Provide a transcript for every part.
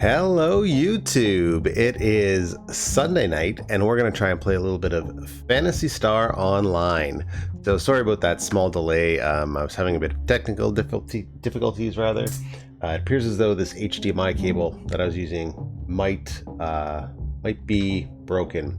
Hello YouTube! It is Sunday night and we're going to try and play a little bit of Phantasy Star Online. So sorry about that small delay. I was having a bit of technical difficulties rather. It appears as though this HDMI cable that I was using might be broken.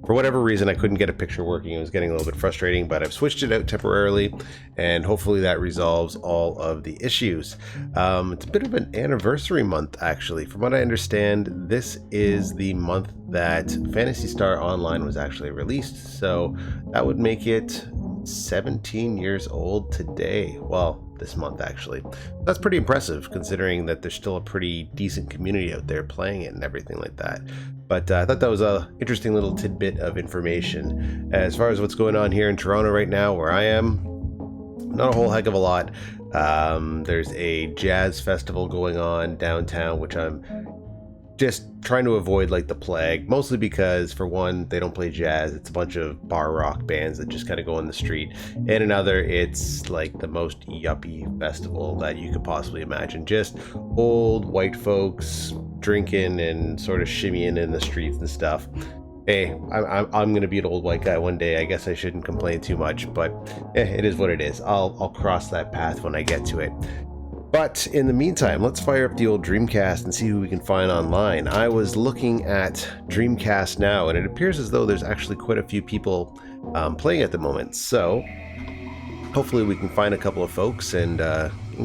For whatever reason, I couldn't get a picture working. It was getting a little bit frustrating, but I've switched it out temporarily, and hopefully that resolves all of the issues. It's a bit of an anniversary month, actually. From what I understand, this is the month that Phantasy Star Online was actually released, so that would make it 17 years old today. Well, this month actually. That's pretty impressive considering that there's still a pretty decent community out there playing it and everything like that. But I thought that was a interesting little tidbit of information. As far as what's going on here in Toronto right now, where I am, not a whole heck of a lot. There's a jazz festival going on downtown, which I'm just trying to avoid like the plague, mostly because for one, they don't play jazz. It's a bunch of bar rock bands that just kind of go on the street, and another, it's like the most yuppie festival that you could possibly imagine. Just old white folks drinking and sort of shimmying in the streets and stuff. Hey, I'm gonna be an old white guy one day. I guess I shouldn't complain too much, but it is what it is. I'll cross that path when I get to it. But in the meantime, let's fire up the old Dreamcast and see who we can find online. I was looking at Dreamcast Now, and it appears as though there's actually quite a few people playing at the moment. So hopefully we can find a couple of folks and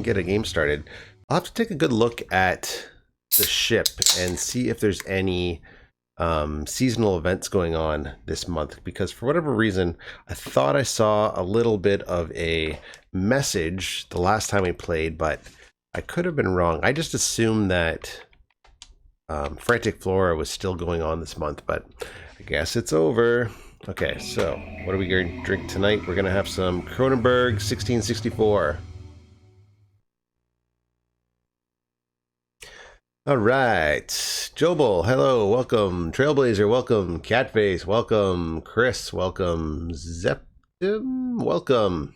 get a game started. I'll have to take a good look at the ship and see if there's any seasonal events going on this month, because for whatever reason, I thought I saw a little bit of a message the last time we played, but I could have been wrong. I just assumed that Frantic Flora was still going on this month, but I guess it's over. Okay, so what are we going to drink tonight? We're going to have some Kronenberg 1664. All right, Jobel, hello, welcome. Trailblazer, welcome. Catface, welcome. Chris, welcome. Zeptim, welcome.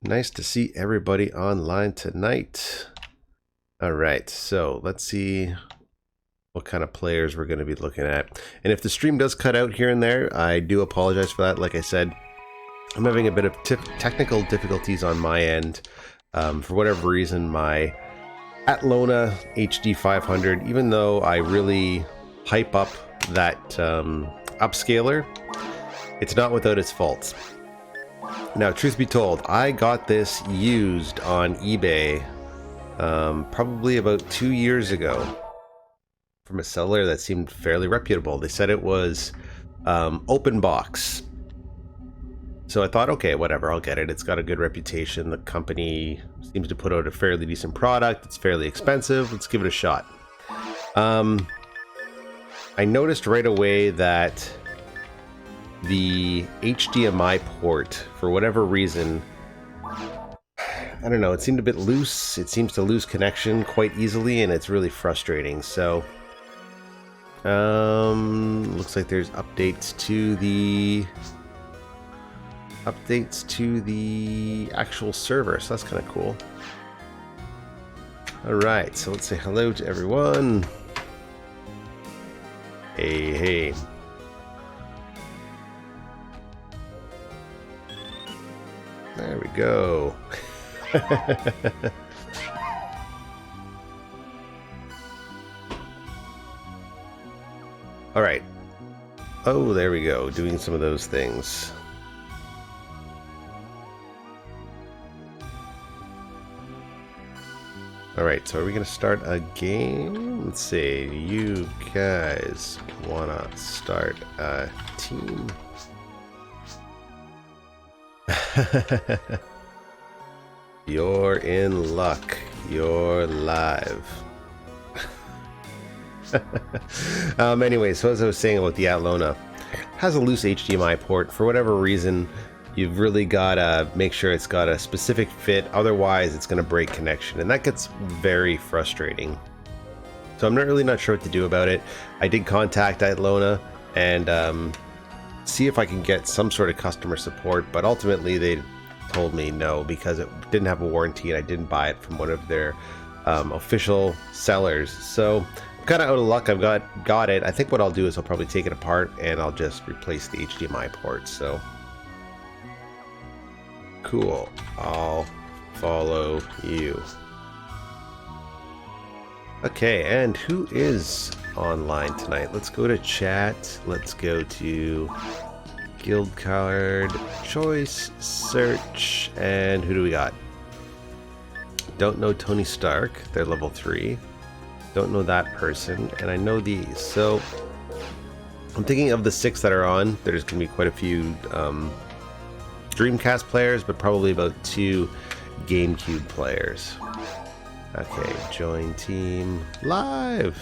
Nice to see everybody online tonight. All right, so let's see what kind of players we're going to be looking at. And if the stream does cut out here and there, I do apologize for that. Like I said, I'm having a bit of technical difficulties on my end. For whatever reason, my Atlona HD 500, even though I really hype up that upscaler, it's not without its faults. Now, truth be told, I got this used on eBay probably about 2 years ago from a seller that seemed fairly reputable. They said it was open box. So I thought, okay, whatever, I'll get it. It's got a good reputation. The company seems to put out a fairly decent product. It's fairly expensive. Let's give it a shot. I noticed right away that the HDMI port, for whatever reason, I don't know, it seemed a bit loose. It seems to lose connection quite easily, and it's really frustrating. So, looks like there's updates to the actual server, so that's kind of cool. All right, so let's say hello to everyone. Hey. There we go. All right. Oh, there we go. Doing some of those things. All right, so are we going to start a game? Let's see. You guys want to start a team? You're in luck. You're live. Anyway, so as I was saying about the Atlona, has a loose HDMI port. For whatever reason, you've really got to make sure it's got a specific fit. Otherwise, it's going to break connection. And that gets very frustrating. So I'm not sure what to do about it. I did contact Atlona and see if I can get some sort of customer support. But ultimately, they told me no because it didn't have a warranty and I didn't buy it from one of their official sellers. So I'm kind of out of luck. I've got it. I think what I'll do is I'll probably take it apart and I'll just replace the HDMI ports. So cool. I'll follow you. Okay, and who is online tonight? Let's go to chat. Let's go to guild card, choice, search, and who do we got? Don't know Tony Stark. They're level 3. Don't know that person, and I know these. So I'm thinking of the 6 that are on. There's going to be quite a few Dreamcast players, but probably about 2 GameCube players. Okay, join team live.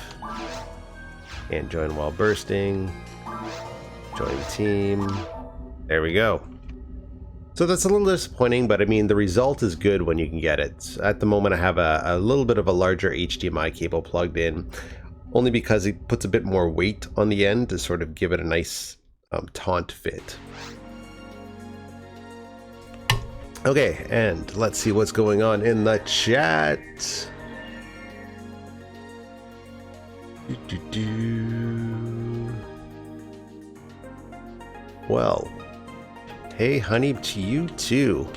And join while bursting. Join team. There we go. So that's a little disappointing, but I mean, the result is good when you can get it. At the moment, I have a little bit of a larger HDMI cable plugged in, only because it puts a bit more weight on the end to sort of give it a nice taunt fit. Okay, and let's see what's going on in the chat. Well, hey honey to you too.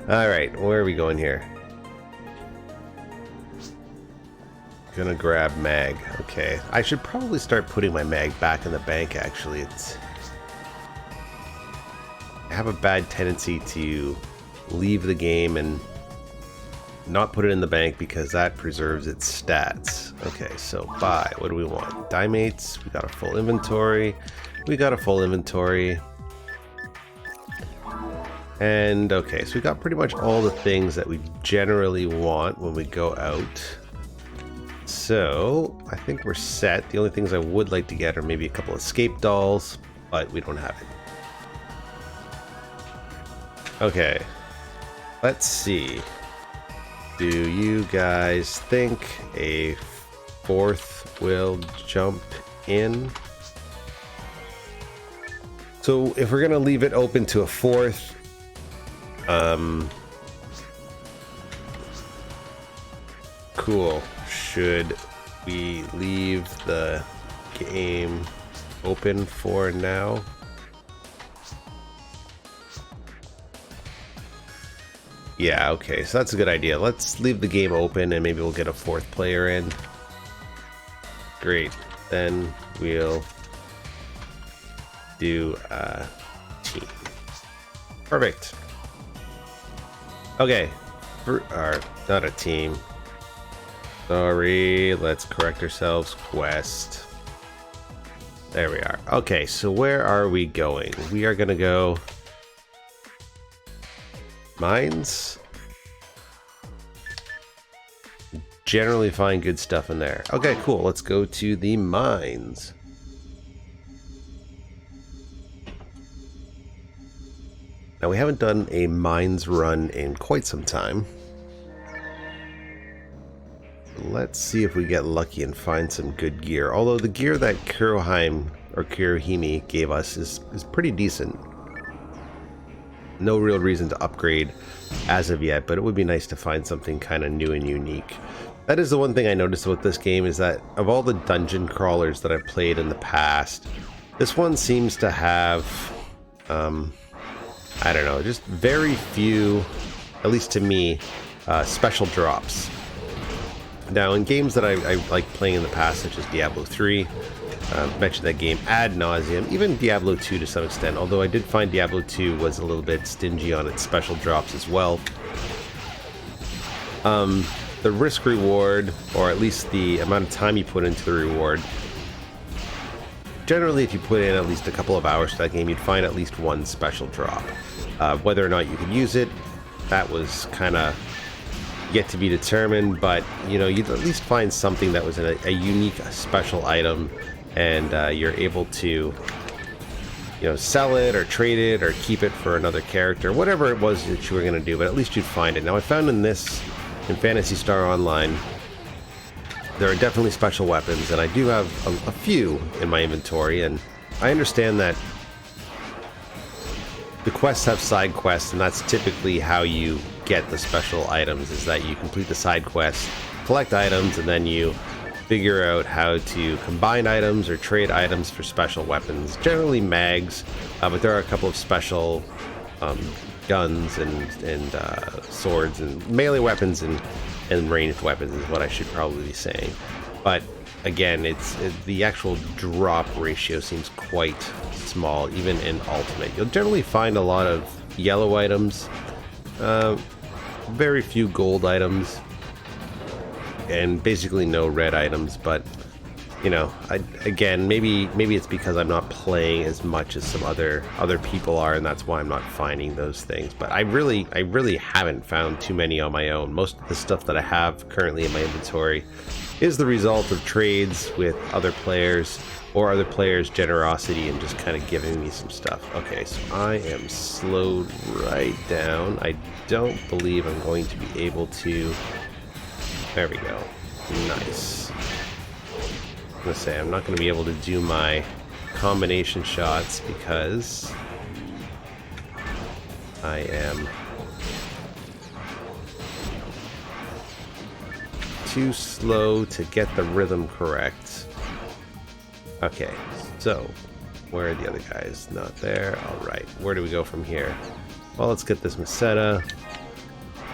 Alright, where are we going here? Gonna grab mag. Okay, I should probably start putting my mag back in the bank actually. I have a bad tendency to leave the game and not put it in the bank because that preserves its stats. Okay, so buy. What do we want? Dimates. We got a full inventory. We got a full inventory. And okay, so we got pretty much all the things that we generally want when we go out. So I think we're set. The only things I would like to get are maybe a couple of escape dolls, but we don't have it. Okay, let's see. Do you guys think a 4th will jump in? So if we're gonna leave it open to a 4th, cool. Should we leave the game open for now? Yeah, okay, so that's a good idea. Let's leave the game open and maybe we'll get a 4th player in. Great. Then we'll do a team. Perfect. Okay. Or not a team. Sorry, let's correct ourselves. Quest. There we are. Okay, so where are we going? We are gonna go mines. Generally find good stuff in there. Okay, cool. Let's go to the mines. Now we haven't done a mines run in quite some time. Let's see if we get lucky and find some good gear. Although the gear that Kurohime or Kurohime gave us is pretty decent. No real reason to upgrade as of yet, but it would be nice to find something kind of new and unique. That is the one thing I noticed about this game, is that of all the dungeon crawlers that I've played in the past, this one seems to have, I don't know, just very few, at least to me, special drops. Now, in games that I like playing in the past, such as Diablo 3, mentioned that game ad nauseum, even Diablo 2 to some extent, although I did find Diablo 2 was a little bit stingy on its special drops as well. The risk reward, or at least the amount of time you put into the reward, generally if you put in at least a couple of hours to that game, you'd find at least one special drop. Whether or not you could use it, that was kind of yet to be determined, but you know, you'd at least find something that was a unique special item, and you're able to, you know, sell it or trade it or keep it for another character, whatever it was that you were going to do, but at least you'd find it. Now I found in Phantasy Star Online, there are definitely special weapons, and I do have a few in my inventory, and I understand that the quests have side quests, and that's typically how you get the special items, is that you complete the side quest, collect items, and then you figure out how to combine items or trade items for special weapons, generally mags, but there are a couple of special guns and swords and melee weapons and ranged weapons is what I should probably be saying. But again, the actual drop ratio seems quite small, even in Ultimate. You'll generally find a lot of yellow items, very few gold items, and basically no red items. But you know, again, maybe it's because I'm not playing as much as some other people are, and that's why I'm not finding those things. But I really haven't found too many on my own. Most of the stuff that I have currently in my inventory is the result of trades with other players or other players' generosity and just kind of giving me some stuff. Okay, so I am slowed right down. I don't believe I'm going to be able to... There we go. Nice. I'm gonna say I'm not going to be able to do my combination shots because I am too slow to get the rhythm correct. Okay, so where are the other guys? Not there. All right, where do we go from here? Well, let's get this Meseta.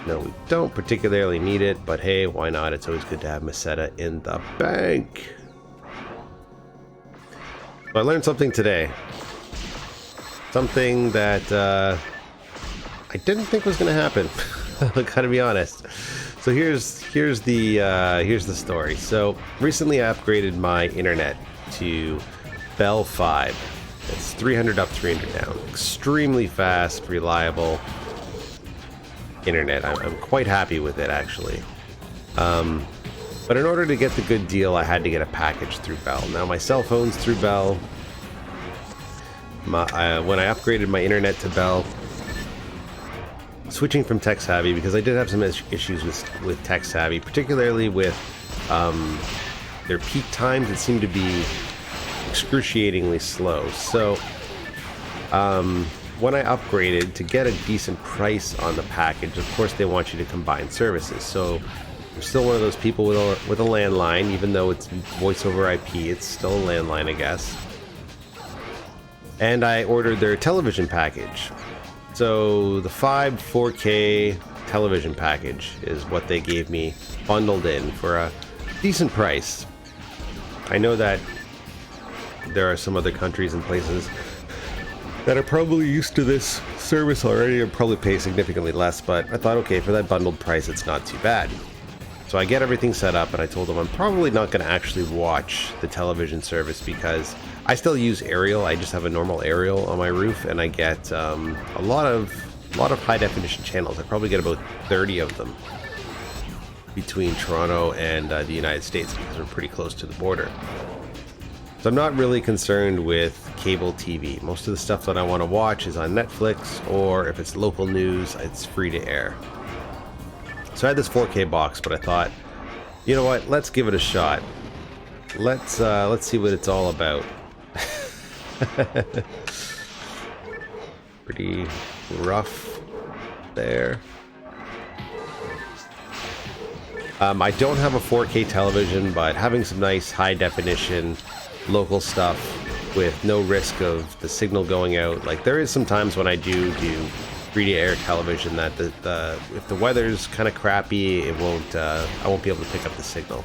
No, we don't particularly need it, but hey, why not? It's always good to have Meseta in the bank. So I learned something today. Something that I didn't think was going to happen. I gotta be honest. So here's the story. So recently I upgraded my internet to Bell 5. It's 300 up, 300 down. Extremely fast, reliable internet. I'm quite happy with it, actually. But in order to get the good deal, I had to get a package through Bell. Now my cell phone's through Bell. When I upgraded my internet to Bell, switching from Tech Savvy, because I did have some issues with Tech Savvy, particularly with their peak times. It seemed to be excruciatingly slow. So when I upgraded, to get a decent price on the package, of course they want you to combine services. So I'm still one of those people with a landline, even though it's voice over IP, it's still a landline, I guess. And I ordered their television package. So the 4K television package is what they gave me bundled in for a decent price. I know that there are some other countries and places that are probably used to this service already and probably pay significantly less, but I thought, okay, for that bundled price, it's not too bad. So I get everything set up, and I told them I'm probably not going to actually watch the television service because I still use aerial. I just have a normal aerial on my roof, and I get a lot of high definition channels. I probably get about 30 of them between Toronto and the United States because we're pretty close to the border. So I'm not really concerned with cable TV. Most of the stuff that I want to watch is on Netflix, or if it's local news, it's free to air. So I had this 4K box, but I thought, you know what? Let's give it a shot. Let's see what it's all about. Pretty rough there. I don't have a 4K television, but having some nice high definition local stuff with no risk of the signal going out. Like, there is some times when I do free-to-air television that if the weather's kind of crappy, I won't be able to pick up the signal.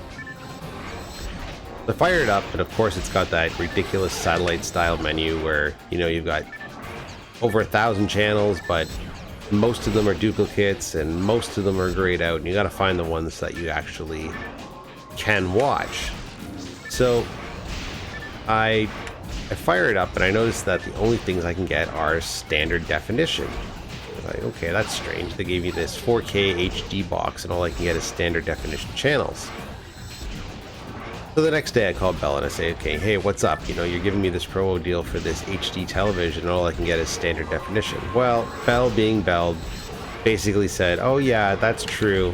I fire it up, and of course it's got that ridiculous satellite-style menu where, you know, you've got over 1,000 channels, but most of them are duplicates, and most of them are grayed out, and you got to find the ones that you actually can watch. So I fire it up, and I notice that the only things I can get are standard definition. I'm like, okay, that's strange. They gave me this 4K HD box, and all I can get is standard definition channels. So the next day I call Bell and I say, okay, hey, what's up? You know, you're giving me this promo deal for this HD television, and all I can get is standard definition. Well, Bell, being Bell, basically said, oh yeah, that's true.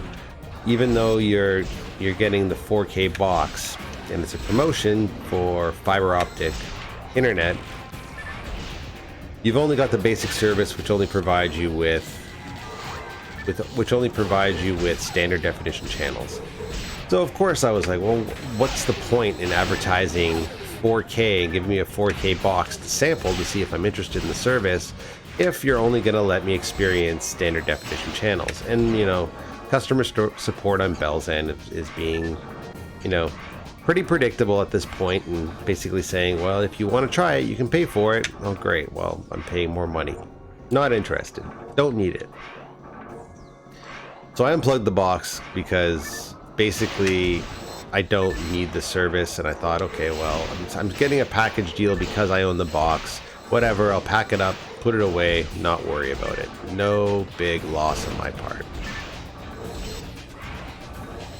Even though you're getting the 4K box, and it's a promotion for fiber optic internet, you've only got the basic service, which only provides you with which only provides you with standard definition channels. So of course I was like, well, what's the point in advertising 4K and giving me a 4K box to sample to see if I'm interested in the service if you're only going to let me experience standard definition channels? And, you know, customer support on Bell's end is being, you know, pretty predictable at this point, and basically saying, well, if you want to try it, you can pay for it. Oh, great. Well, I'm paying more money. Not interested. Don't need it. So I unplugged the box because basically I don't need the service, and I thought, okay, well, I'm getting a package deal because I own the box. Whatever, I'll pack it up, put it away, not worry about it. No big loss on my part.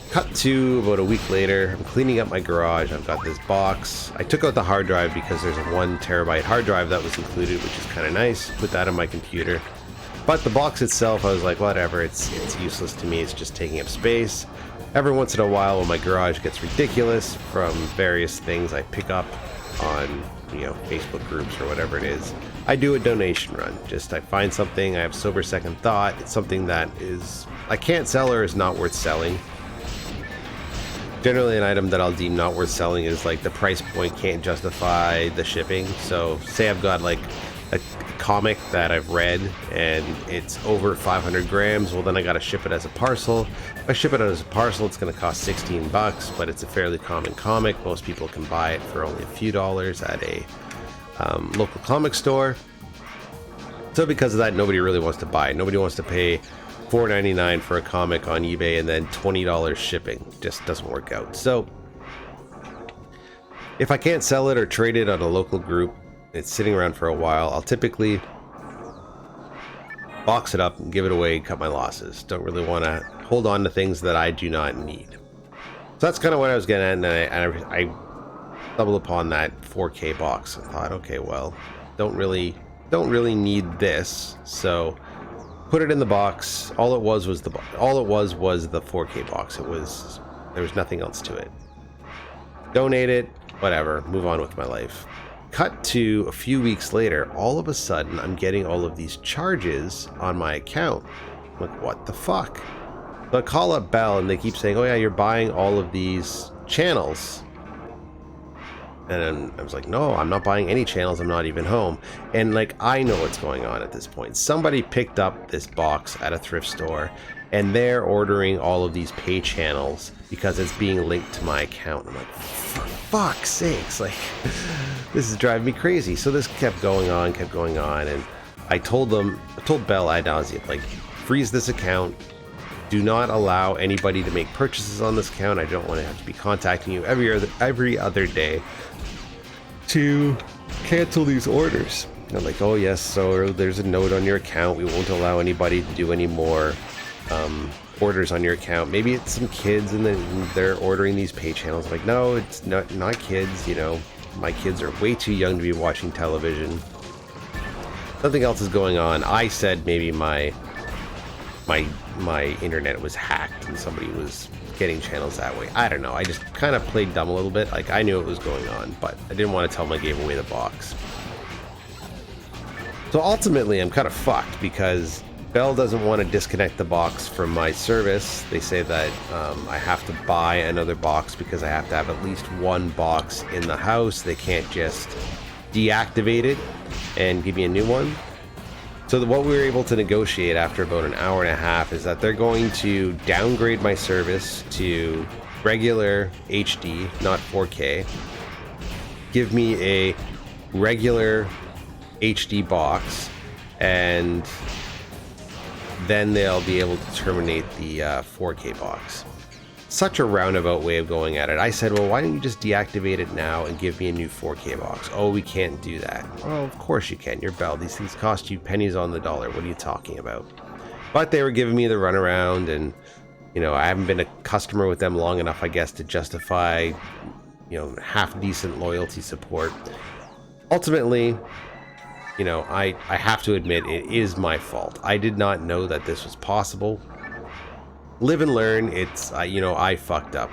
Cut to about a week later, I'm cleaning up my garage. I've got this box. I took out the hard drive because there's a 1 terabyte hard drive that was included, which is kind of nice. Put that on my computer. But the box itself, I was like, whatever, it's useless to me. It's just taking up space. Every once in a while, when my garage gets ridiculous from various things I pick up on, you know, Facebook groups or whatever it is, I do a donation run. Just I find something, I have sober second thought. It's something that is I can't sell or is not worth selling. Generally, an item that I'll deem not worth selling is like the price point can't justify the shipping. So say I've got like a comic that I've read and it's over 500 grams, well then I gotta ship it as a parcel. If I ship it as a parcel, it's gonna cost 16 bucks, but it's a fairly common comic. Most people can buy it for only a few dollars at a local comic store. So because of that, nobody really wants to buy it. Nobody wants to pay $4.99 for a comic on eBay and then $20 shipping. Just doesn't work out. So if I can't sell it or trade it on a local group, it's sitting around for a while, I'll typically box it up and give it away, cut my losses. Don't really want to hold on to things that I do not need. So that's kind of what I was getting at, and I stumbled upon that 4K box. I thought, okay, well, don't really need this, so put it in the box. All it was was the 4K box. There was nothing else to it. Donate it, whatever, move on with my life. Cut to a few weeks later, all of a sudden I'm getting all of these charges on my account. I'm like, what the fuck? So I call up Bell and they keep saying, oh yeah, you're buying all of these channels. And I was like, no, I'm not buying any channels. I'm not even home. And like, I know what's going on at this point. Somebody picked up this box at a thrift store and they're ordering all of these pay channels because it's being linked to my account. I'm like, for fuck's sakes, like, this is driving me crazy. So this kept going on, and I told Bell ad nauseum, like, freeze this account. Do not allow anybody to make purchases on this account. I don't want to have to be contacting you every other day to cancel these orders. And I'm like, oh yes, so there's a note on your account. We won't allow anybody to do any more orders on your account. Maybe it's some kids and then they're ordering these pay channels. I'm like, no, it's not kids. You know, my kids are way too young to be watching television. Something else is going on. I said maybe my internet was hacked and somebody was getting channels that way. I don't know. I just kind of played dumb a little bit. Like, I knew it was going on, but I didn't want to tell them I gave away the box. So ultimately, I'm kind of fucked because Bell doesn't want to disconnect the box from my service. They say that I have to buy another box because I have to have at least one box in the house. They can't just deactivate it and give me a new one. So what we were able to negotiate after about an hour and a half is that they're going to downgrade my service to regular HD, not 4K. Give me a regular HD box, and then they'll be able to terminate the 4K box. Such a roundabout way of going at it. I said, well, why don't you just deactivate it now and give me a new 4K box? Oh, we can't do that. Well, of course you can. You're Bell. These things cost you pennies on the dollar. What are you talking about? But they were giving me the runaround, and, you know, I haven't been a customer with them long enough, I guess, to justify, you know, half-decent loyalty support. Ultimately, you know, I have to admit it is my fault. I did not know that this was possible. Live and learn. It's, you know, I fucked up.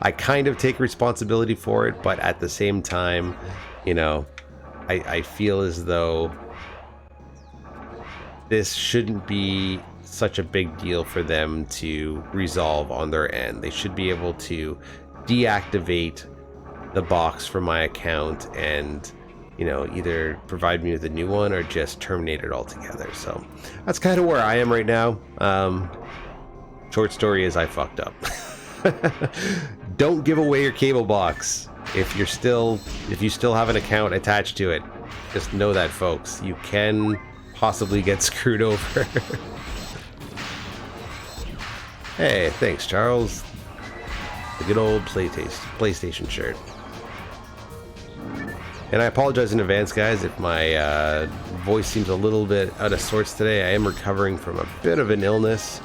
I kind of take responsibility for it, but at the same time, you know, I feel as though this shouldn't be such a big deal for them to resolve on their end. They should be able to deactivate the box from my account and, you know, either provide me with a new one or just terminate it altogether. So that's kind of where I am right now. Short story is I fucked up. Don't give away your cable box if you still have an account attached to it. Just know that, folks, you can possibly get screwed over. Hey, thanks, Charles. The good old PlayStation shirt. And I apologize in advance, guys, if my voice seems a little bit out of sorts today. I am recovering from a bit of an illness.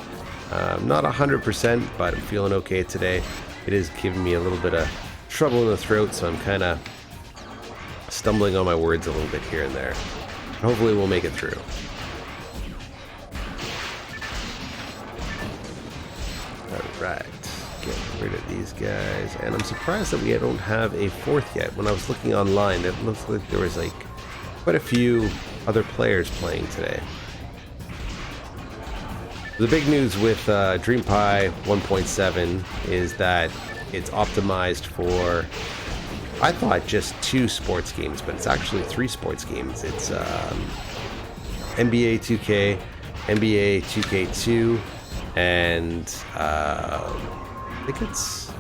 Not 100%, but I'm feeling okay today. It is giving me a little bit of trouble in the throat, so I'm kind of stumbling on my words a little bit here and there. Hopefully we'll make it through. Alright, get rid of these guys. And I'm surprised that we don't have a fourth yet. When I was looking online, it looked like there was like quite a few other players playing today. The big news with DreamPi 1.7 is that it's optimized for, I thought, just 2 sports games, but it's actually 3 sports games. It's NBA 2K, NBA 2K2, and I think it's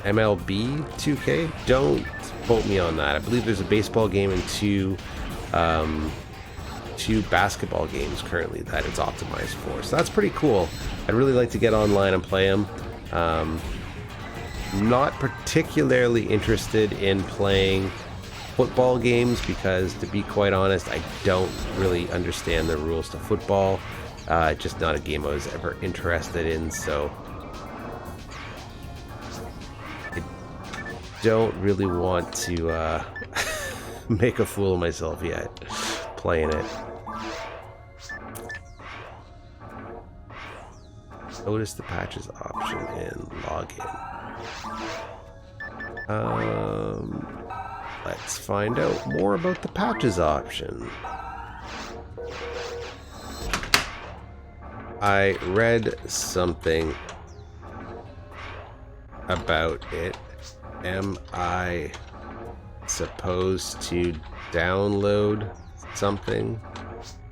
MLB 2K. Don't quote me on that. I believe there's a baseball game and 2 basketball games currently that it's optimized for. So that's pretty cool. I'd really like to get online and play them. Not particularly interested in playing football games because, to be quite honest, I don't really understand the rules to football. Just not a game I was ever interested in, so I don't really want to make a fool of myself yet playing it. Notice the patches option in login. Let's find out more about the patches option. I read something about it. Am I supposed to download something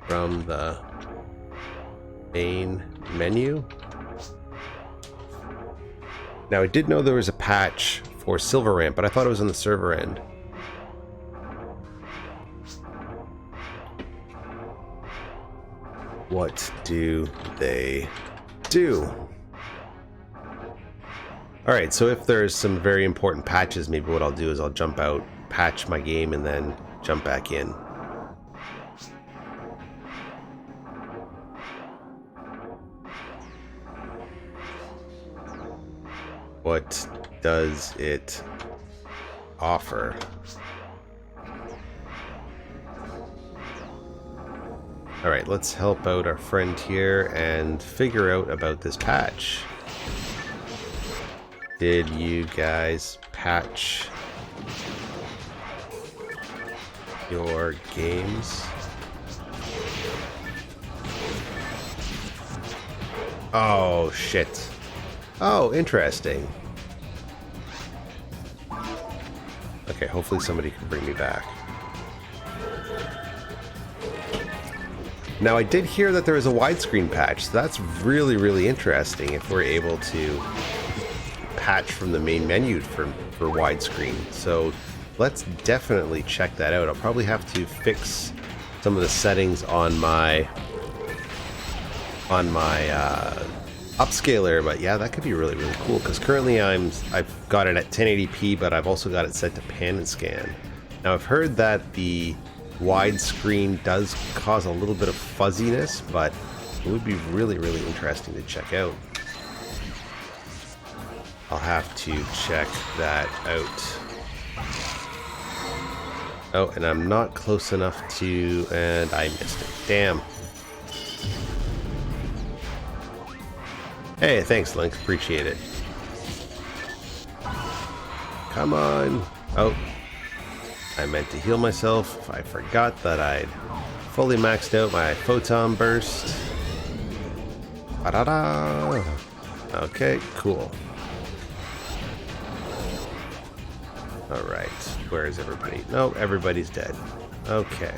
from the main menu? Now, I did know there was a patch for Silver Ramp, but I thought it was on the server end. What do they do? Alright, so if there's some very important patches, maybe what I'll do is I'll jump out, patch my game, and then jump back in. What does it offer? Alright, let's help out our friend here and figure out about this patch. Did you guys patch your games? Oh, shit. Oh, interesting. Okay, hopefully somebody can bring me back. Now, I did hear that there is a widescreen patch, so that's really, really interesting if we're able to patch from the main menu for widescreen. So let's definitely check that out. I'll probably have to fix some of the settings on my upscaler, but yeah, that could be really, really cool, because currently I've got it at 1080p, but I've also got it set to pan and scan. Now, I've heard that the widescreen does cause a little bit of fuzziness, but it would be really, really interesting to check out. I'll have to check that out. Oh, and I'm not close enough to, and I missed it. Damn. Hey, thanks, Link. Appreciate it. Come on. Oh, I meant to heal myself. I forgot that I'd fully maxed out my photon burst. Ba-da-da. Okay, cool. All right, where is everybody? No, everybody's dead. Okay.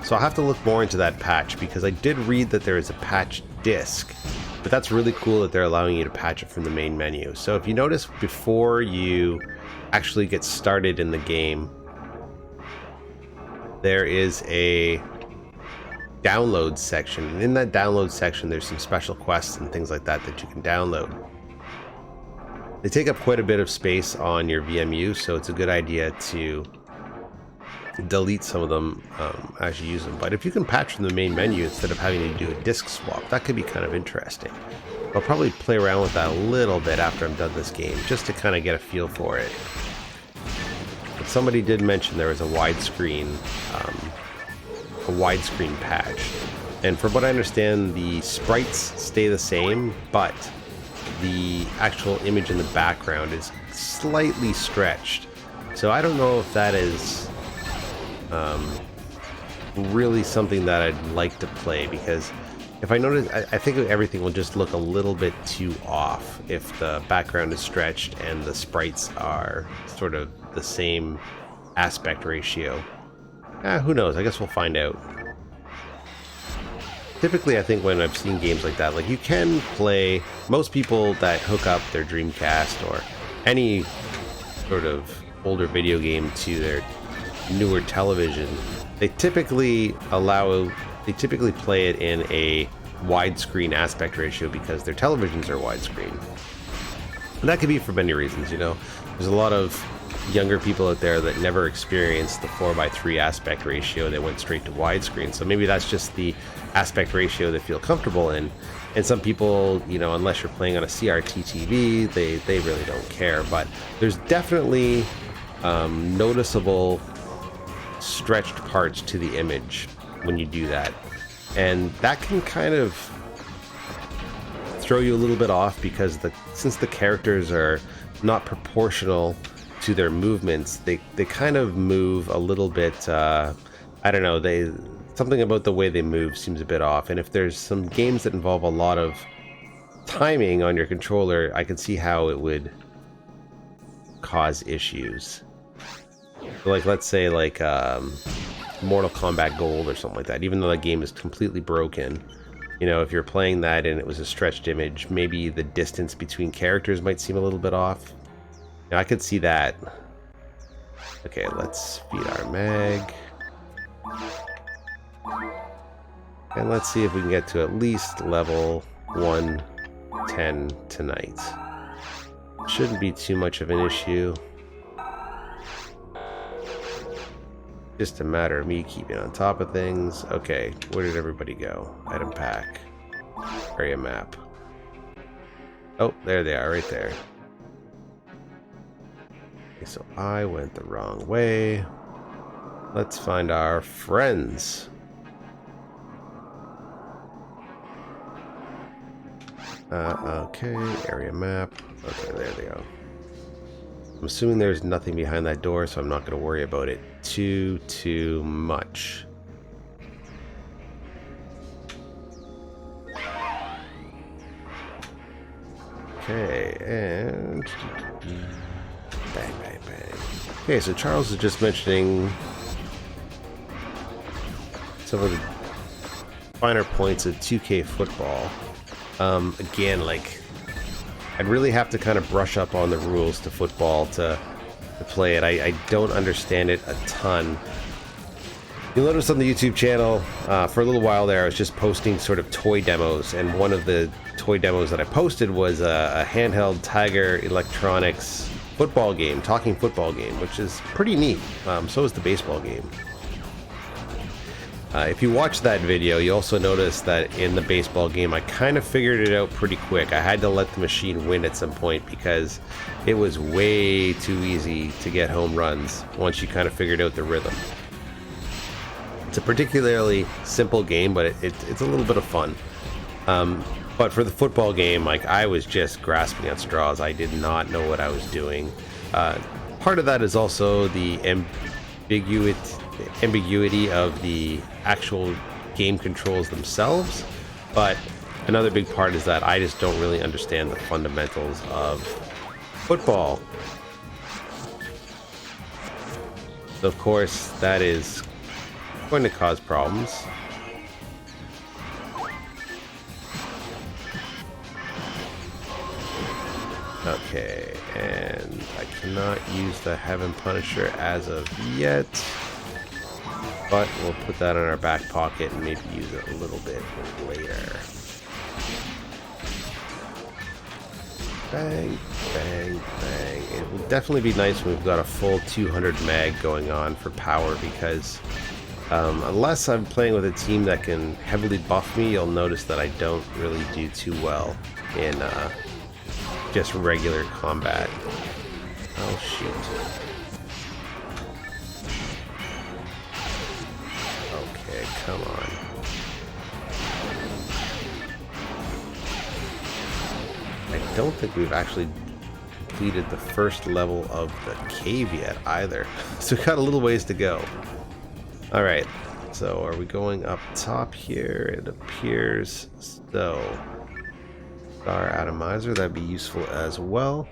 So I'll have to look more into that patch, because I did read that there is a patch disc, but that's really cool that they're allowing you to patch it from the main menu. So if you notice, before you actually get started in the game, there is a download section, and in that download section there's some special quests and things like that that you can download. They take up quite a bit of space on your VMU, so it's a good idea to delete some of them as you use them. But if you can patch from the main menu instead of having to do a disk swap, that could be kind of interesting. I'll probably play around with that a little bit after I'm done this game, just to kind of get a feel for it. But somebody did mention there was a widescreen patch, and from what I understand, the sprites stay the same, but the actual image in the background is slightly stretched. So I don't know if that is really something that I'd like to play, because if I notice, I think everything will just look a little bit too off if the background is stretched and the sprites are sort of the same aspect ratio. Who knows? I guess we'll find out. Typically, I think when I've seen games like that, like, you can play, most people that hook up their Dreamcast or any sort of older video game to their newer television, they typically play it in a widescreen aspect ratio because their televisions are widescreen. And that could be for many reasons, you know. There's a lot of younger people out there that never experienced the 4:3 aspect ratio. They went straight to widescreen, so maybe that's just the aspect ratio they feel comfortable in. And some people, you know, unless you're playing on a CRT TV, they really don't care. But there's definitely noticeable stretched parts to the image when you do that, and that can kind of throw you a little bit off, because since the characters are not proportional to their movements, they kind of move a little bit, I don't know, something about the way they move seems a bit off. And if there's some games that involve a lot of timing on your controller, I can see how it would cause issues. Like, let's say, like Mortal Kombat Gold or something like that, even though that game is completely broken, you know, if you're playing that and it was a stretched image, maybe the distance between characters might seem a little bit off. Now, I could see that. Okay, let's feed our mag. And let's see if we can get to at least level 110 tonight. Shouldn't be too much of an issue. Just a matter of me keeping on top of things. Okay, where did everybody go? Item pack. Area map. Oh, there they are, right there. Okay, so I went the wrong way. Let's find our friends. Okay, area map. Okay, there they go. I'm assuming there's nothing behind that door, so I'm not going to worry about it too much. Okay, and bang, bang, bang. Okay, so Charles is just mentioning some of the finer points of 2K football. Again, like, I'd really have to kind of brush up on the rules to football to play it. I don't understand it a ton. You'll notice on the YouTube channel, for a little while there, I was just posting sort of toy demos, and one of the toy demos that I posted was a handheld Tiger Electronics football game, talking football game, which is pretty neat. So is the baseball game. If you watch that video, you also notice that in the baseball game, I kind of figured it out pretty quick. I had to let the machine win at some point because it was way too easy to get home runs once you kind of figured out the rhythm. It's a particularly simple game, but it's a little bit of fun. But for the football game, like, I was just grasping at straws. I did not know what I was doing. Part of that is also the ambiguity of the actual game controls themselves. But another big part is that I just don't really understand the fundamentals of football. So of course, that is going to cause problems. Okay, and I cannot use the Heaven Punisher as of yet, but we'll put that in our back pocket and maybe use it a little bit later. Bang, bang, bang. It will definitely be nice when we've got a full 200 mag going on for power, because unless I'm playing with a team that can heavily buff me, you'll notice that I don't really do too well in just regular combat. Oh shoot. Okay, come on. I don't think we've actually completed the first level of the cave yet either. So we've got a little ways to go. Alright, so are we going up top here? It appears so. Star atomizer, that'd be useful as well.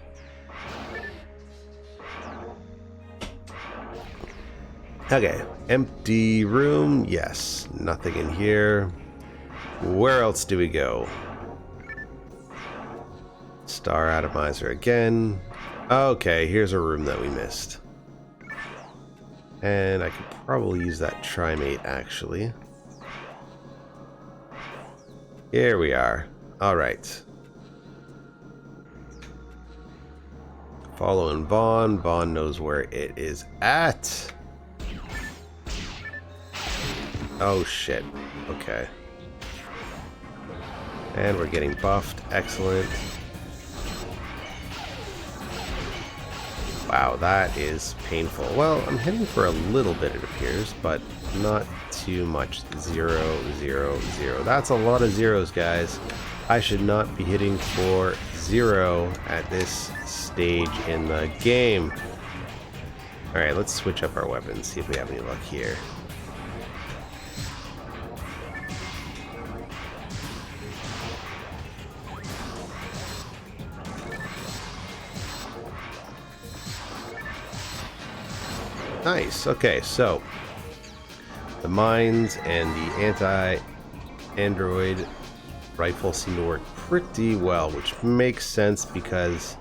Okay, empty room, yes, nothing in here. Where else do we go? Star atomizer again. Okay, here's a room that we missed. And I could probably use that trimate actually. Here we are. Alright. Following Vaughn. Vaughn knows where it is at. Oh shit. Okay. And we're getting buffed. Excellent. Wow, that is painful. Well, I'm hitting for a little bit, it appears, but not too much. 0, 0, 0. That's a lot of zeros, guys. I should not be hitting for 0 at this stage in the game. Alright, let's switch up our weapons, see if we have any luck here. Nice. Okay, so the mines and the anti-android rifle seem to work pretty well, which makes sense because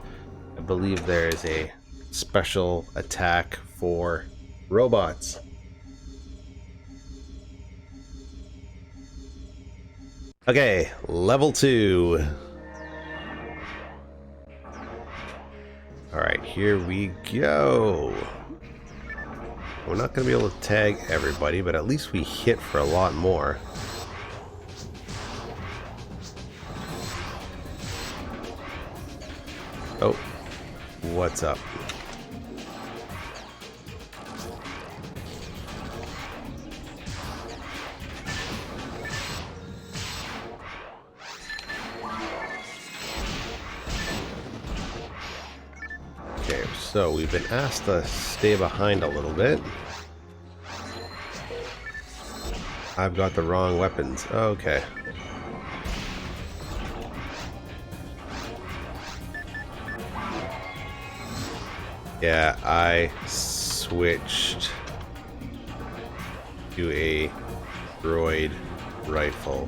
I believe there is a special attack for robots. Okay, level 2. Alright, here we go. We're not going to be able to tag everybody, but at least we hit for a lot more. Oh, what's up? Okay, so we've been asked to stay behind a little bit. I've got the wrong weapons. Okay. Yeah, I switched to a droid rifle.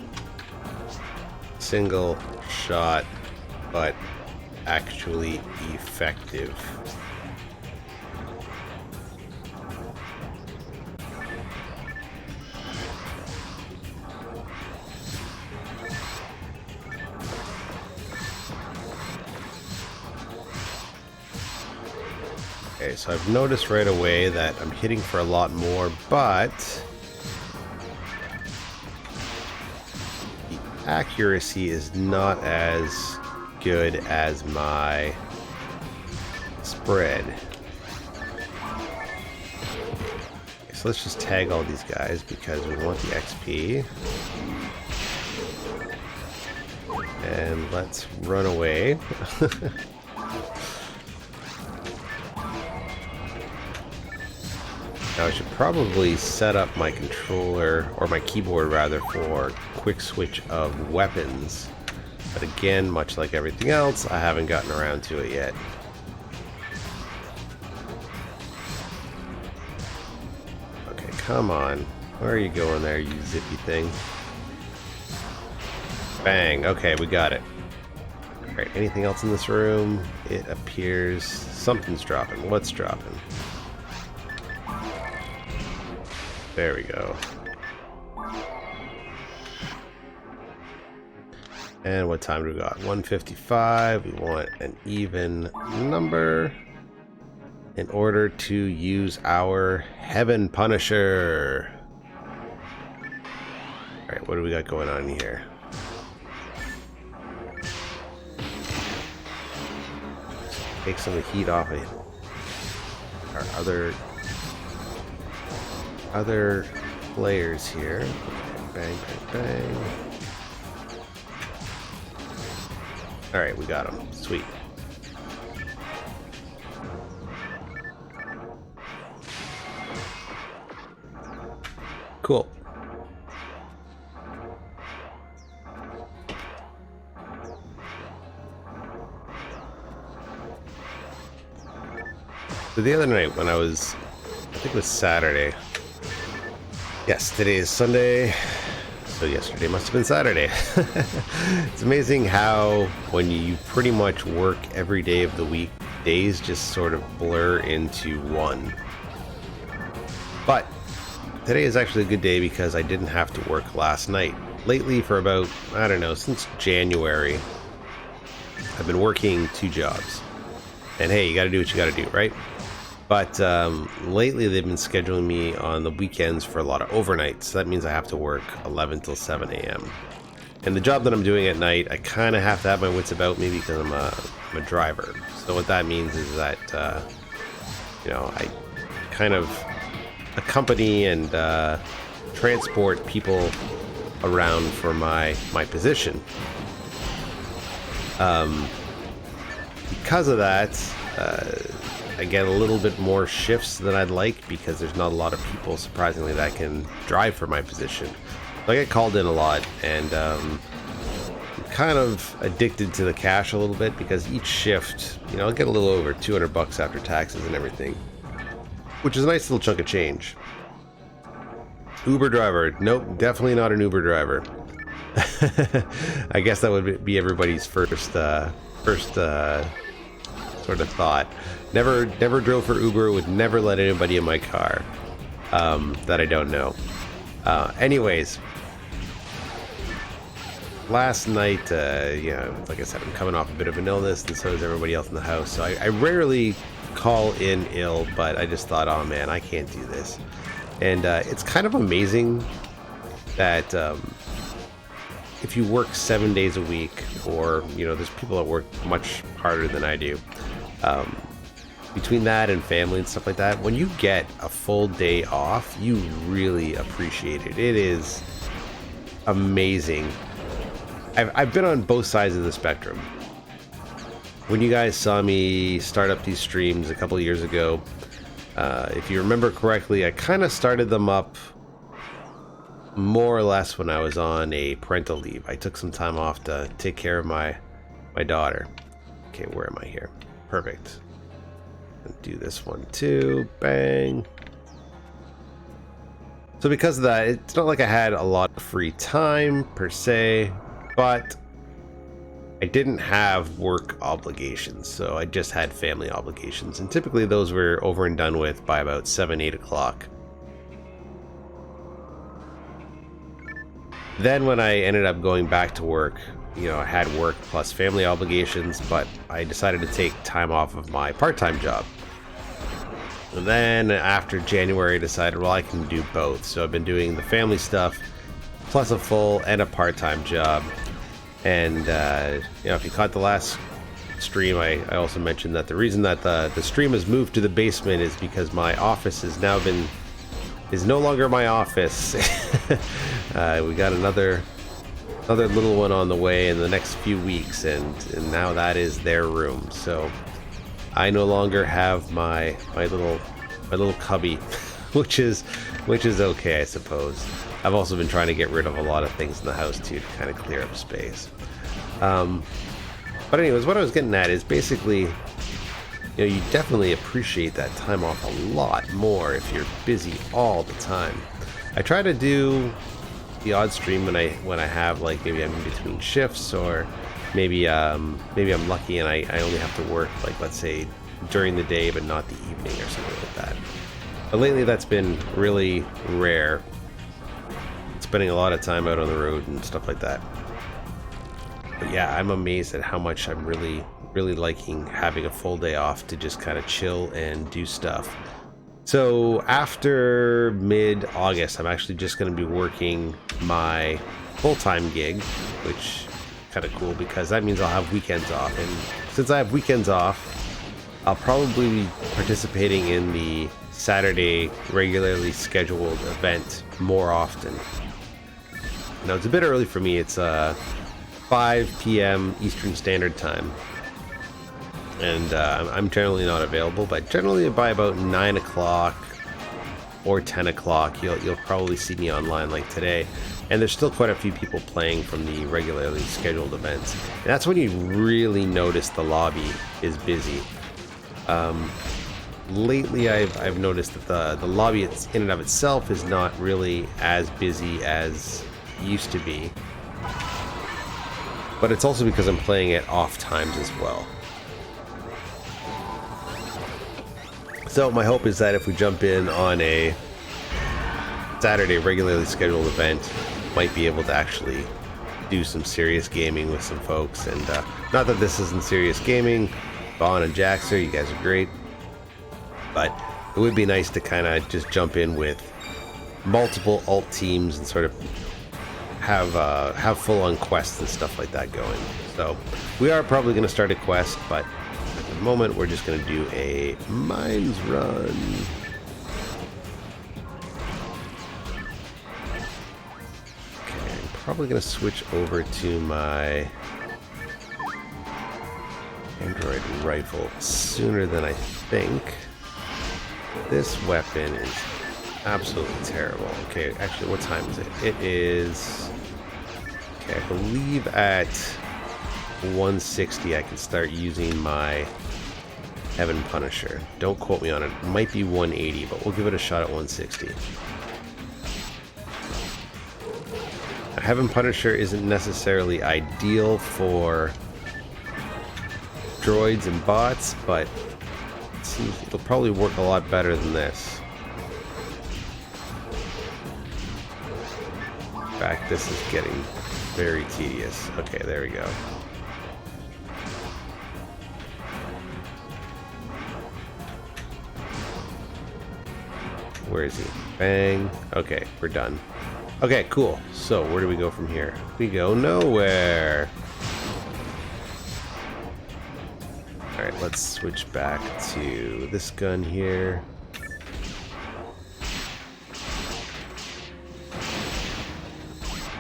Single shot, but actually effective. Okay, so I've noticed right away that I'm hitting for a lot more, but the accuracy is not as good as my spread. Okay, so let's just tag all these guys because we want the XP. And let's run away. Now I should probably set up my controller, or my keyboard rather, for quick switch of weapons. But again, much like everything else, I haven't gotten around to it yet. Okay, come on. Where are you going there, you zippy thing? Bang. Okay, we got it. Alright, anything else in this room? It appears something's dropping. What's dropping? There we go. And what time do we got? 1:55. We want an even number in order to use our Heaven Punisher. Alright, what do we got going on here? Take some of the heat off of our other players here. Okay, bang, bang, bang. Alright, we got him. Sweet. Cool. So the other night when I think it was Saturday. Yes, today is Sunday. So yesterday must have been Saturday. It's amazing how when you pretty much work every day of the week, days just sort of blur into one. But today is actually a good day because I didn't have to work last night. Lately for about, I don't know, since January, I've been working 2 jobs. And hey, you gotta do what you gotta do, right? But lately they've been scheduling me on the weekends for a lot of overnights. So that means I have to work 11 till 7 a.m. And the job that I'm doing at night, I kind of have to have my wits about me because I'm a driver. So what that means is that, you know, I kind of accompany and transport people around for my position. Because of that, I get a little bit more shifts than I'd like because there's not a lot of people, surprisingly, that can drive for my position. So I get called in a lot, and I'm kind of addicted to the cash a little bit because each shift, you know, I'll get a little over $200 after taxes and everything, which is a nice little chunk of change. Uber driver. Nope, definitely not an Uber driver. I guess that would be everybody's first sort of thought. Never drove for Uber, would never let anybody in my car that I don't know. Anyways, last night, you know, like I said, I'm coming off a bit of an illness, and so is everybody else in the house. So I rarely call in ill, but I just thought, oh man, I can't do this. And it's kind of amazing that if you work 7 days a week, or, you know, there's people that work much harder than I do. Between that and family and stuff like that, when you get a full day off, you really appreciate it. It is amazing. I've been on both sides of the spectrum. When you guys saw me start up these streams a couple of years ago, if you remember correctly, I kind of started them up more or less when I was on a parental leave. I took some time off to take care of my daughter. Okay, where am I here? Perfect. Do this one too. Bang. So because of that, it's not like I had a lot of free time per se, but I didn't have work obligations, so I just had family obligations, and typically those were over and done with by about 7-8 o'clock. Then when I ended up going back to work, you know, I had work plus family obligations, but I decided to take time off of my part-time job. And then after January, I decided, well, I can do both. So I've been doing the family stuff plus a full and a part-time job. And, you know, if you caught the last stream, I also mentioned that the reason that the stream has moved to the basement is because my office is no longer my office. We got another little one on the way in the next few weeks, and now that is their room. So I no longer have my little cubby which is okay, I suppose. I've also been trying to get rid of a lot of things in the house too to kind of clear up space. But anyways, what I was getting at is basically, you know, you definitely appreciate that time off a lot more if you're busy all the time. I try to do the odd stream when I have, like, maybe I'm in between shifts, or maybe I'm lucky and I only have to work, like, let's say during the day but not the evening or something like that. But lately that's been really rare, spending a lot of time out on the road and stuff like that. But yeah, I'm amazed at how much I'm really liking having a full day off to just kind of chill and do stuff. So after mid-August, I'm actually just going to be working my full-time gig, which is kind of cool because that means I'll have weekends off. And since I have weekends off, I'll probably be participating in the Saturday regularly scheduled event more often. Now, it's a bit early for me. It's 5 p.m. Eastern Standard Time. And I'm generally not available, but generally by about 9 o'clock or 10 o'clock, you'll probably see me online like today. And there's still quite a few people playing from the regularly scheduled events. And that's when you really notice the lobby is busy. Lately, I've noticed that the lobby in and of itself is not really as busy as it used to be. But it's also because I'm playing at off times as well. So my hope is that if we jump in on a Saturday regularly scheduled event, might be able to actually do some serious gaming with some folks. And not that this isn't serious gaming. Vaughn and Jaxer, you guys are great. But it would be nice to kind of just jump in with multiple alt teams and sort of have full-on quests and stuff like that going. So we are probably going to start a quest, but at the moment we're just going to do a mines run. Okay, I'm probably going to switch over to my Android rifle sooner than I think. This weapon is absolutely terrible. Okay, actually, what time is it? It is... okay, I believe at 160 I can start using my Heaven Punisher. Don't quote me on it. It might be 180, but we'll give it a shot at 160. Now, Heaven Punisher isn't necessarily ideal for droids and bots, but it seems it'll probably work a lot better than this. In fact, this is getting very tedious. Okay, there we go. Where is he? Bang. Okay, we're done. Okay, cool. So, where do we go from here? We go nowhere. Alright, let's switch back to this gun here.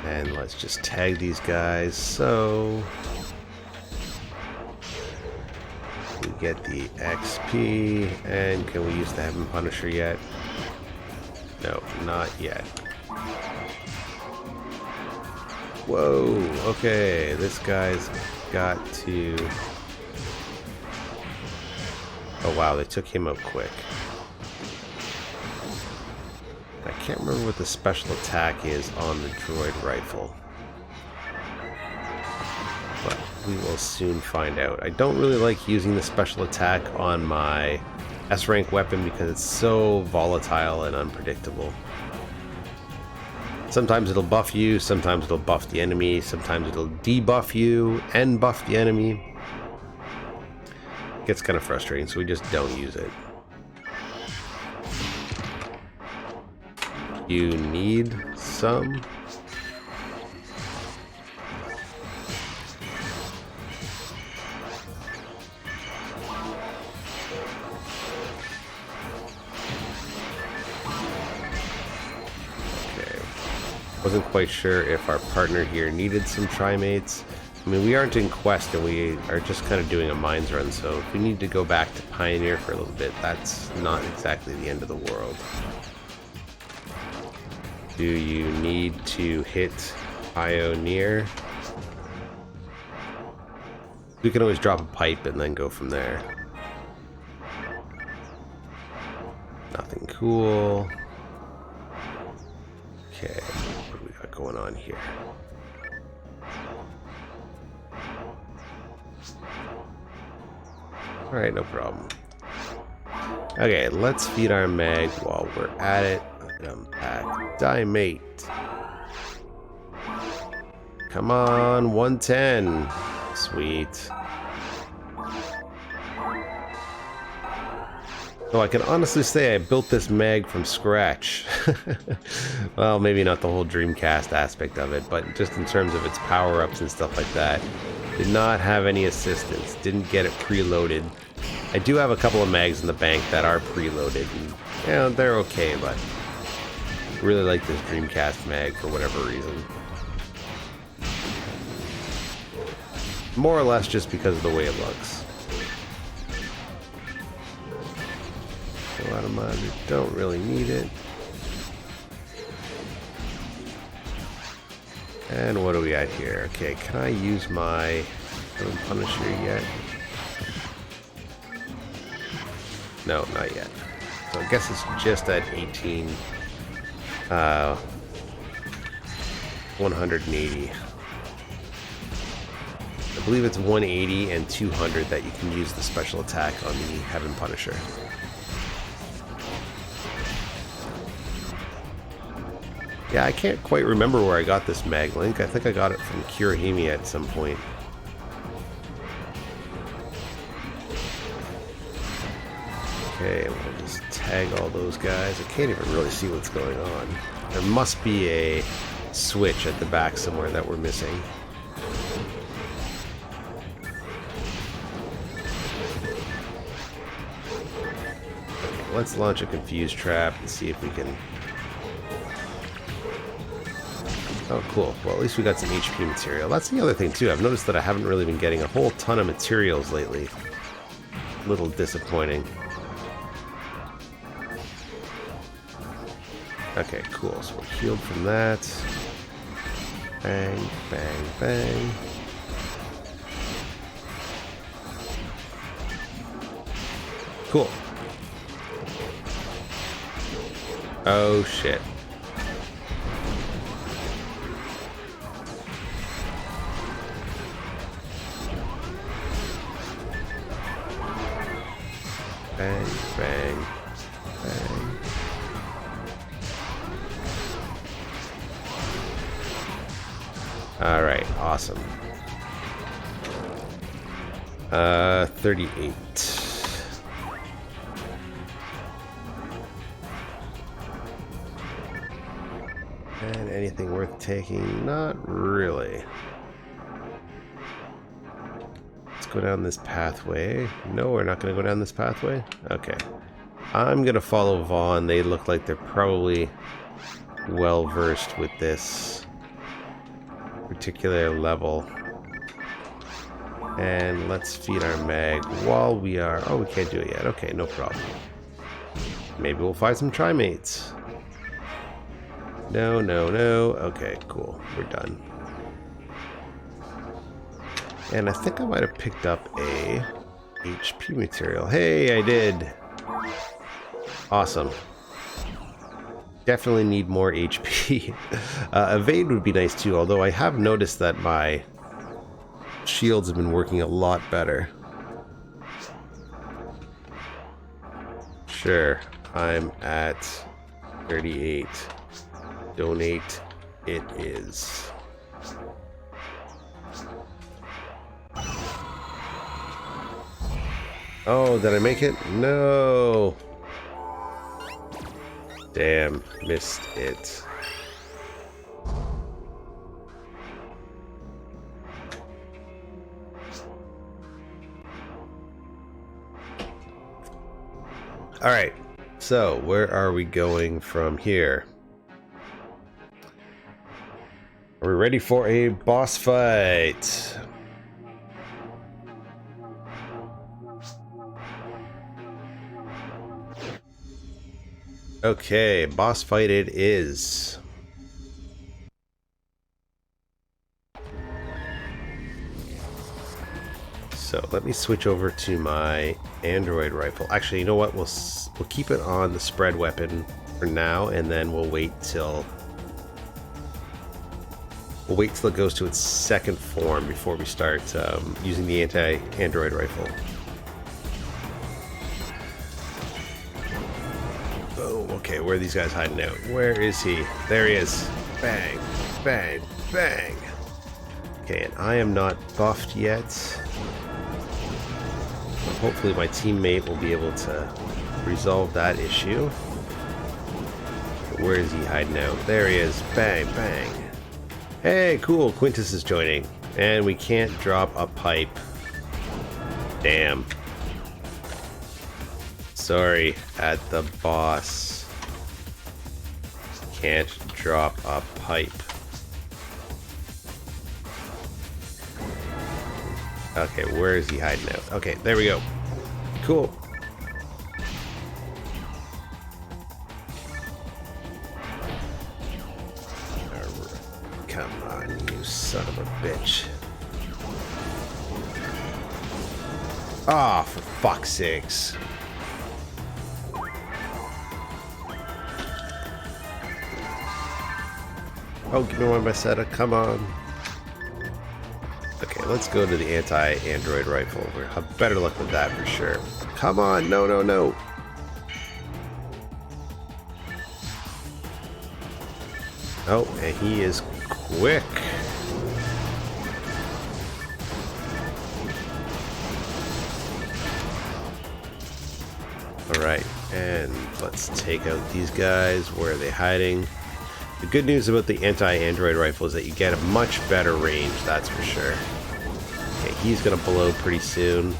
And let's just tag these guys so we get the XP. And can we use the Heaven Punisher yet? No, not yet. Whoa, okay, this guy's got to... oh wow, they took him up quick. I can't remember what the special attack is on the droid rifle, but we will soon find out. I don't really like using the special attack on my S-rank weapon because it's so volatile and unpredictable. Sometimes it'll buff you, sometimes it'll buff the enemy, sometimes it'll debuff you and buff the enemy. It gets kind of frustrating, so we just don't use it. You need some. Okay. Wasn't quite sure if our partner here needed some trimates. I mean, we aren't in Quest and we are just kind of doing a mines run, so if we need to go back to Pioneer for a little bit, that's not exactly the end of the world. Do you need to hit Pioneer? We can always drop a pipe and then go from there. Nothing cool. Okay, what do we got going on here? Alright, no problem. Okay, let's feed our mag while we're at it. Unpack Diamate. Come on, 110. Sweet. Oh, I can honestly say I built this mag from scratch. Well, maybe not the whole Dreamcast aspect of it, but just in terms of its power-ups and stuff like that. Did not have any assistance. Didn't get it preloaded. I do have a couple of mags in the bank that are preloaded. And, you know, they're okay, but I really like this Dreamcast mag for whatever reason. More or less just because of the way it looks. A lot of mods that don't really need it. And what do we got here? Okay, can I use my Punisher yet? No, not yet. So I guess it's just at 18. 180. I believe it's 180 and 200 that you can use the special attack on the Heaven Punisher. Yeah, I can't quite remember where I got this mag link. I think I got it from Kirihime at some point. Okay, we'll just tag all those guys. I can't even really see what's going on. There must be a switch at the back somewhere that we're missing. Okay, let's launch a confuse trap and see if we can... Oh, cool. Well, at least we got some HP material. That's the other thing, too. I've noticed that I haven't really been getting a whole ton of materials lately. A little disappointing. Okay, cool. So we're healed from that. Bang, bang, bang. Cool. Oh, shit. Bang, bang, bang. Alright, awesome. 38. And anything worth taking? Not really. Go down this pathway. No, we're not going to go down this pathway? Okay. I'm going to follow Vaughn. They look like they're probably well versed with this particular level. And let's feed our mag while we are... Oh, we can't do it yet. Okay, no problem. Maybe we'll find some trimates. No, no, no. Okay, cool. We're done. And I think I might have picked up a HP material. Hey, I did. Awesome. Definitely need more HP. Evade would be nice too, although I have noticed that my shields have been working a lot better. Sure, I'm at 38. Donate it is. Oh, did I make it? No. Damn, missed it. All right. So, where are we going from here? Are we ready for a boss fight? Okay, boss fight it is. So let me switch over to my Android rifle. Actually, you know what? We'll keep it on the spread weapon for now, and then we'll wait till it goes to its second form before we start using the anti-Android rifle. Oh, okay. Where are these guys hiding out? Where is he? There he is. Bang, bang, bang. Okay, and I am not buffed yet. Hopefully my teammate will be able to resolve that issue. Where is he hiding out? There he is. Bang, bang. Hey, cool. Quintus is joining. And we can't drop a pipe. Damn. Sorry, at the boss. Can't drop a pipe. Okay, where is he hiding out? Okay, there we go. Cool. Come on, you son of a bitch. Ah, for fuck's sakes. Oh, give me one by Seta, come on. Okay, let's go to the anti-Android rifle. We'll have better luck with that for sure. Come on, no, no, no. Oh, and he is quick. Alright, and let's take out these guys. Where are they hiding? The good news about the anti-Android rifle is that you get a much better range, that's for sure. Okay, he's gonna blow pretty soon.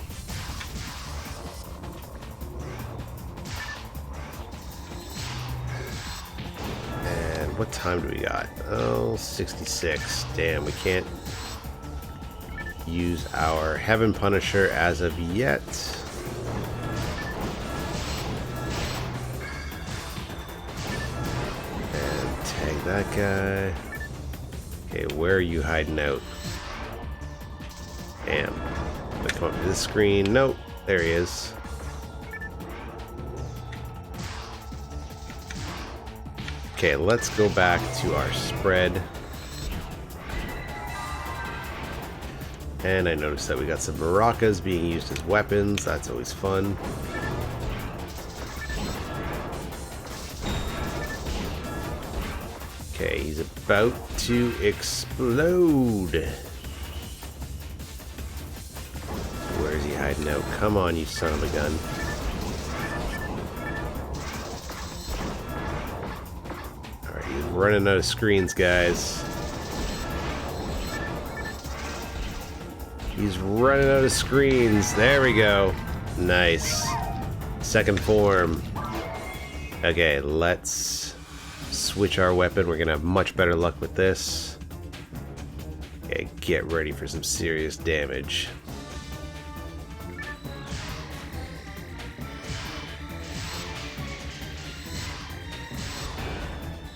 And what time do we got? Oh, 66. Damn, we can't use our Heaven Punisher as of yet. That guy. Okay, where are you hiding out? Damn. I'm gonna come up to this screen. Nope. There he is. Okay, let's go back to our spread. And I noticed that we got some maracas being used as weapons. That's always fun. Okay, he's about to explode. Where is he hiding out? Come on, you son of a gun. Alright, he's running out of screens, guys. He's running out of screens. There we go. Nice. Second form. Okay, let's switch our weapon. We're gonna have much better luck with this. Okay, get ready for some serious damage.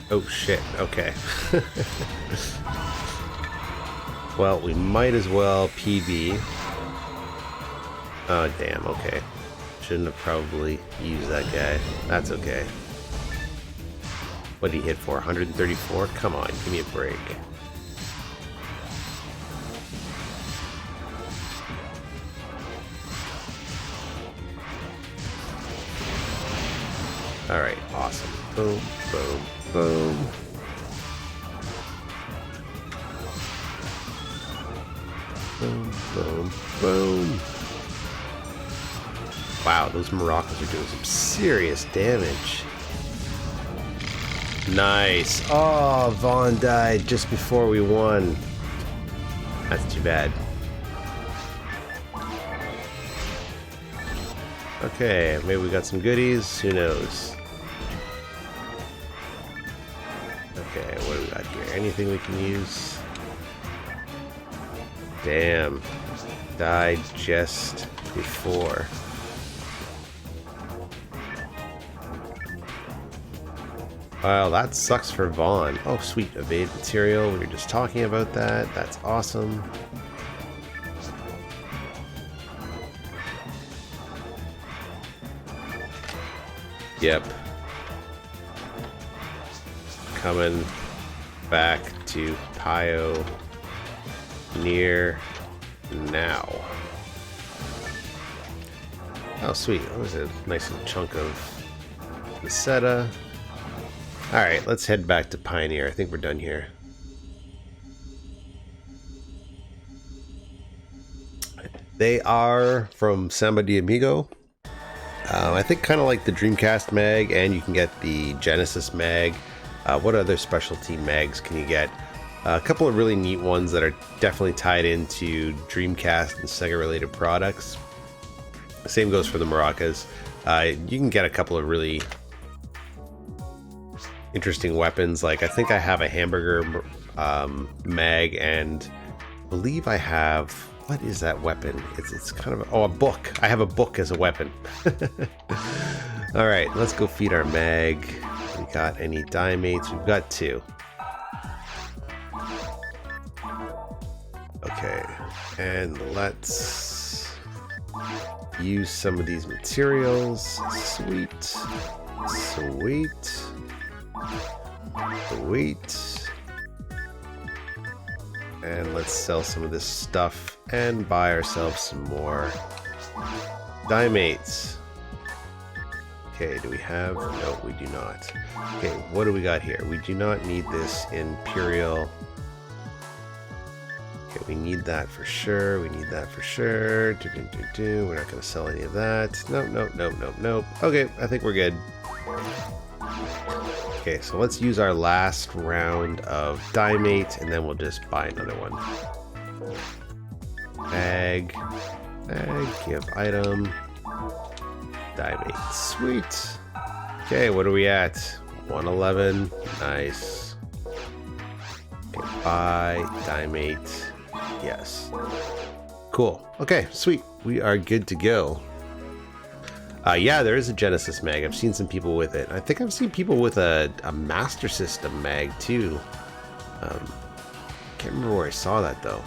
Oh shit, okay. Well, we might as well PB. Oh damn, okay. Shouldn't have probably used that guy. That's okay. What did he hit for? 134? Come on, give me a break. Alright, awesome. Boom, boom, boom. Boom, boom, boom. Wow, those maracas are doing some serious damage. Nice. Oh, Vaughn died just before we won. That's too bad. Okay, maybe we got some goodies. Who knows? Okay, what do we got here? Anything we can use? Damn. Died just before. Well, that sucks for Vaughn. Oh, sweet. Evade material. We were just talking about that. That's awesome. Yep. Coming back to Pioneer now. Oh, sweet. That was a nice little chunk of Meseta. Alright, let's head back to Pioneer. I think we're done here. They are from Samba de Amigo. I think kind of like the Dreamcast mag, and you can get the Genesis mag. What other specialty mags can you get? A couple of really neat ones that are definitely tied into Dreamcast and Sega related products. Same goes for the maracas. You can get a couple of really interesting weapons. Like I think I have a hamburger mag, and I believe I have, what is that weapon? It's kind of a book. I have a book as a weapon. All right, let's go feed our mag. We got any die mates? We've got 2. Okay, and let's use some of these materials. Sweet, sweet, sweet. And let's sell some of this stuff and buy ourselves some more die mates. Okay, do we have? No, we do not. Okay, what do we got here? We do not need this Imperial. Okay, we need that for sure. We need that for sure. We're not going to sell any of that. Nope, nope, nope, nope, nope. Okay, I think we're good. Okay, so let's use our last round of die mate, and then we'll just buy another one. Bag, give item, die mate. Sweet. Okay, what are we at? 111. Nice. Okay, buy, die mate. Yes. Cool. Okay, sweet. We are good to go. Yeah, there is a Genesis mag. I've seen some people with it. I think I've seen people with a Master System mag too. Can't remember where I saw that though.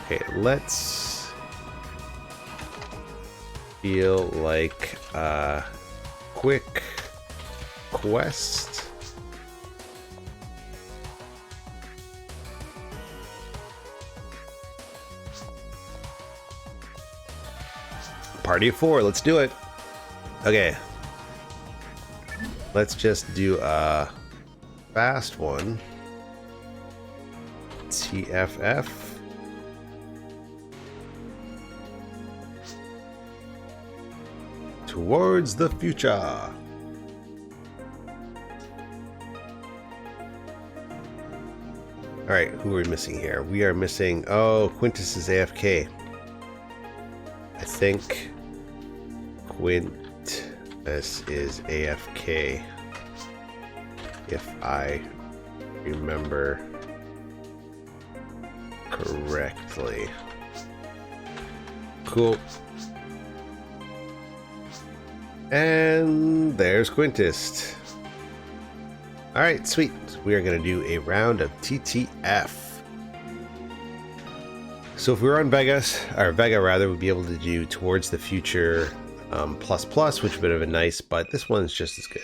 Okay, let's feel like a quick quest. Party of 4, let's do it. Okay, let's just do a fast one. TFF. Towards the future. All right, who are we missing here? We are missing, oh, Quintus is AFK. I think Quintus is AFK, if I remember correctly. Cool. And there's Quintus. Alright, sweet. We are going to do a round of TTF. So if we were on Vega rather, we'd be able to do Towards the Future plus plus, which would have been nice, but this one's just as good.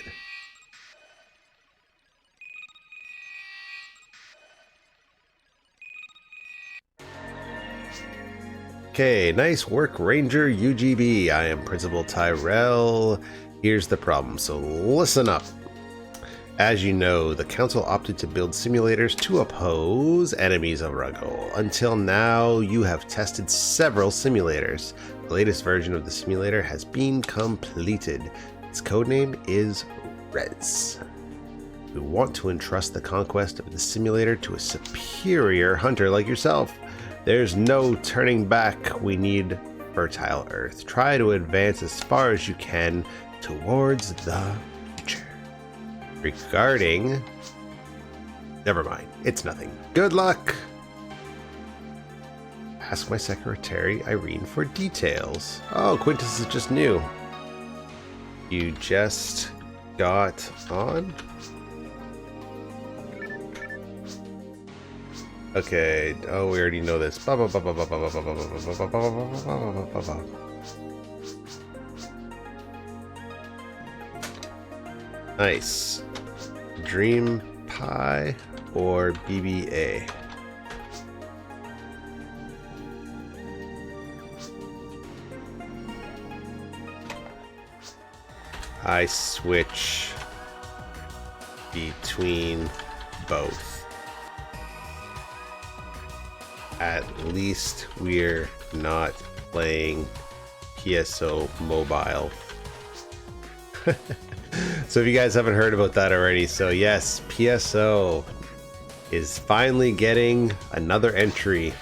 Okay, nice work, Ranger UGB. I am Principal Tyrell. Here's the problem, so listen up. As you know, the Council opted to build simulators to oppose enemies of our goal. Until now, you have tested several simulators. The latest version of the simulator has been completed. Its codename is Rez. We want to entrust the conquest of the simulator to a superior hunter like yourself. There's no turning back. We need fertile earth. Try to advance as far as you can towards the future. Regarding... Never mind. It's nothing. Good luck! Ask my secretary, Irene, for details. Oh, Quintus is just new. You just got on? Okay. Oh, we already know this. Nice. DreamPi or BBA? I switch between both. At least we're not playing PSO mobile. So if you guys haven't heard about that already, so yes, PSO is finally getting another entry,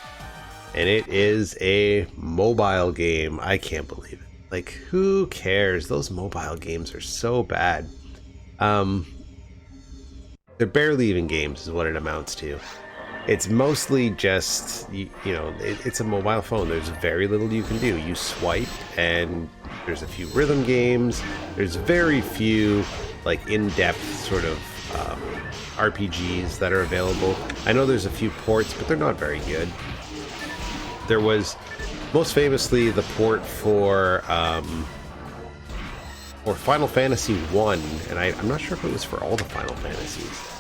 and it is a mobile game. I can't believe it. Like, who cares? Those mobile games are so bad. They're barely even games is what it amounts to. It's mostly just, you know, it's a mobile phone. There's very little you can do. You swipe, and there's a few rhythm games. There's very few, like, in-depth sort of RPGs that are available. I know there's a few ports, but they're not very good. There was, most famously, the port for Final Fantasy 1, and I'm not sure if it was for all the Final Fantasies.